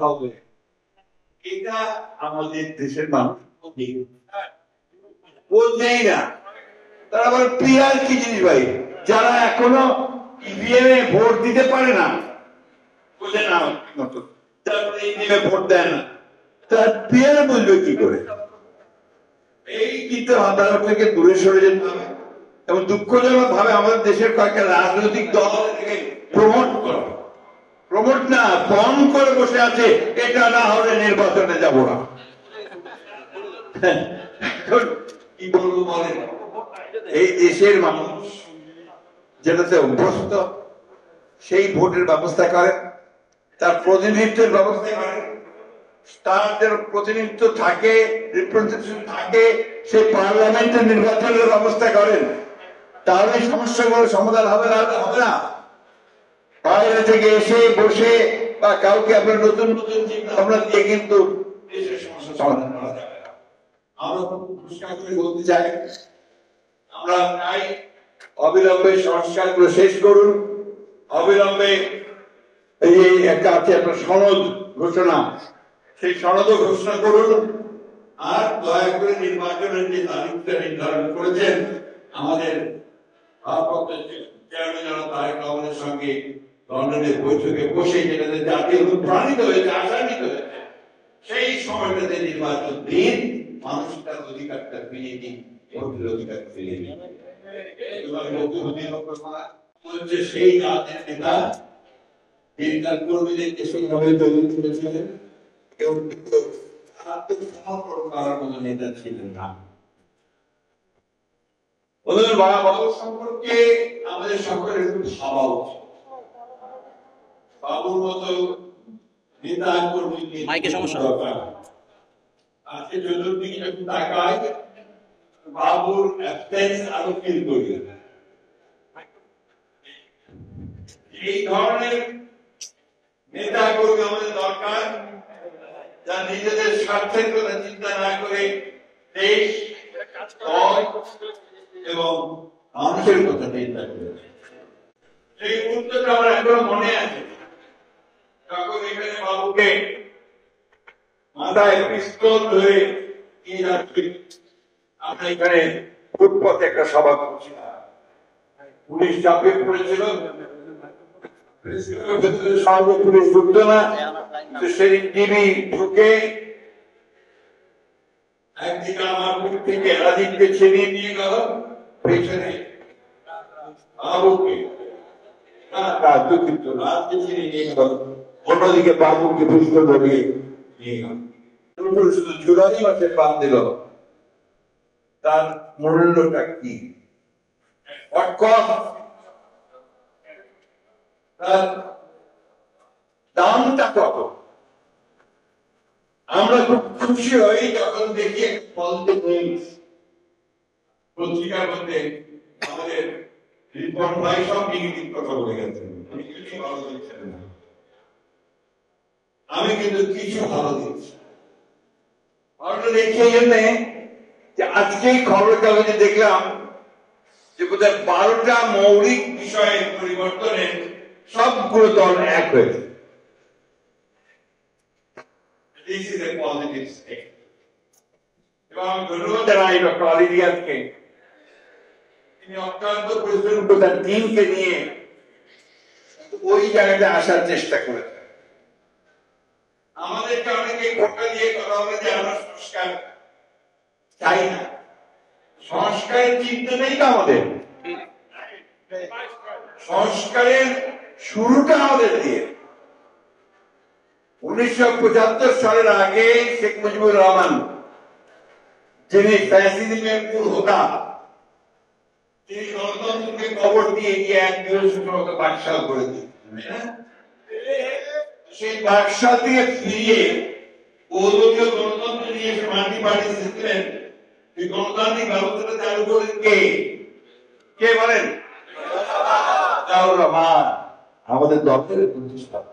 হবে, এটা আমাদের দেশের মানুষ বলছেই না। তারা আবার পিয়ার কি জিনিস ভাই, যারা এখনো ইভিএম এ ভোট দিতে পারে না, বোঝে না মতো, তারপরে ইভিএম এ ভোট দেয় না, তার পিয়ার বুঝবে কি করে? এই চিন্তা ভাবনা থেকে দূরে সরে যেতে হবে এবং দুঃখজনক ভাবে আমাদের দেশের কয়েকটা রাজনৈতিক দল থেকে প্রমোট না ফর্ম করে বসে আছে, এটা না হলে নির্বাচনে যাব না। কি বলবো বলেন, এই দেশের মানুষ যেটাতে অভ্যস্ত সেই ভোটের ব্যবস্থা করেন, তার প্রতিনিধিত্বের ব্যবস্থা করেন, তাদের প্রতিনিধিত্ব থাকে, রিপ্রেজেন্টেশন থাকে, সেই পার্লামেন্টের নির্বাচনের ব্যবস্থা করেন, তাহলে সমস্যাগুলো সমাধান হবে না। বাইরে থেকে এসে বসে বা কাউকে আপনার নতুন নতুন চিন্তা ভাবনা দিয়ে কিন্তু দেশের সমস্যা সমাধান করা যাবে না। আমরা পরিষ্কার করে বলতে চাই, আমরা চাই অবিলম্বে সংস্কারগুলো শেষ করুন, অবিলম্বে এই যে একটা আছে আপনার সনদ ঘোষণা, সেই সনদও ঘোষণা করুন। আর দয়া করে নির্বাচনের যে তারিখটা নির্ধারণ করেছেন আমাদের চেয়ারম্যান সঙ্গে লন্ডনের বৈঠকে বসে, যেটাতে জাতীয় অনুপ্রাণিত হয়েছে, আশান্বিত হয়েছে, সেই সময়টাতে নির্বাচন দিন, মানুষ তার অধিকারটা ফিরিয়ে দিন, ভোটের অধিকার ফিরিয়ে দিন। সেই রাজের নেতা তিনি তার কর্মীদেরকে সেইভাবে তৈরি করেছিলেন, কেউ আত্মসমর্পণ করার মতো নেতা ছিলেন না। ওদের বাবু সম্পর্কে আমাদের সকলের একটু ভাবা উচিত। বাবুর মতো নেতা কর্মী দরকার। আজকে চতুর্দিকে একটু তাকায়, বাবুর অ্যাবসেন্স আরো ফিল করি। এই ধরনের নেতা কর্মী আমাদের দরকার, যা নিজেদের স্বার্থের কথা চিন্তা না করে দেশ, দল এবং মানুষের কথা চিন্তা করে। সেই মুহূর্তটা আমার এখনো মনে আছে, যখন এখানে বাবুকে মাথায় পিস্তল ধরে আমরা এখানে ফুটপথে একটা সভা করছিলাম, পুলিশ চাপিয়ে পড়েছিল, পুলিশ ঢুকতো না, সেই টিভি ঢুকে একদিকে আমার মুখ থেকে রাজীবকে ছিনিয়ে নিয়ে গেল, পেছনে বাবুকে দুঃখিত রাজকে ছিনিয়ে নিয়ে গেল, অন্যদিকে বাবুকে পিস্তল ধরিয়ে নিয়ে গেল। শুধু জুলাই মাসের বাদ দিল, তার মূল্যটা কি, তার দামটা কত? আমরা খুব খুশি হই যখন দেখি পত্রিকার মধ্যে আমাদের রিপোর্ট ভাই সব নেগেটিভ কথা বলে গেছেন, আমি কিন্তু কিছু ভালো দিচ্ছি। দেখি এই জন্য যে আজকেই খবরের কাগজে দেখলাম যে বোধহয় 12টা মৌলিক বিষয়ের পরিবর্তনে সবগুলো দল এক হয়েছে। This is a positive step. এবং ধন্যবাদ জানাই ডক্টর আলী রিয়াজকে, তিনি অত্যন্ত পরিশ্রম করে তার টিমকে নিয়ে ওই জায়গাতে আসার চেষ্টা করেছেন। আমাদেরকে অনেকে খোটা দিয়ে কথা বলে যে আমরা সংস্কার চাই না, সংস্কারের চিন্তা নেই তো আমাদের, সংস্কারের শুরুটা আমাদের দিয়ে। 1975 সালের আগে শেখ মুজিবুর রহমান, যিনি ফ্যাসিজমের মূল হোতা, তিনি গণতন্ত্রকে কবর দিয়ে গিয়ে এক দিবসের মতো বাকশাল করে দিয়েছেন। সেই বাকশাল থেকে ফিরিয়ে বহুদলীয় গণতন্ত্র নিয়ে মাটি পাড়ি সিস্টেম, এই গণতান্ত্রিক ব্যবস্থাটা চালু করেন কে বলেন? রহমান আমাদের দলের প্রতিষ্ঠাতা।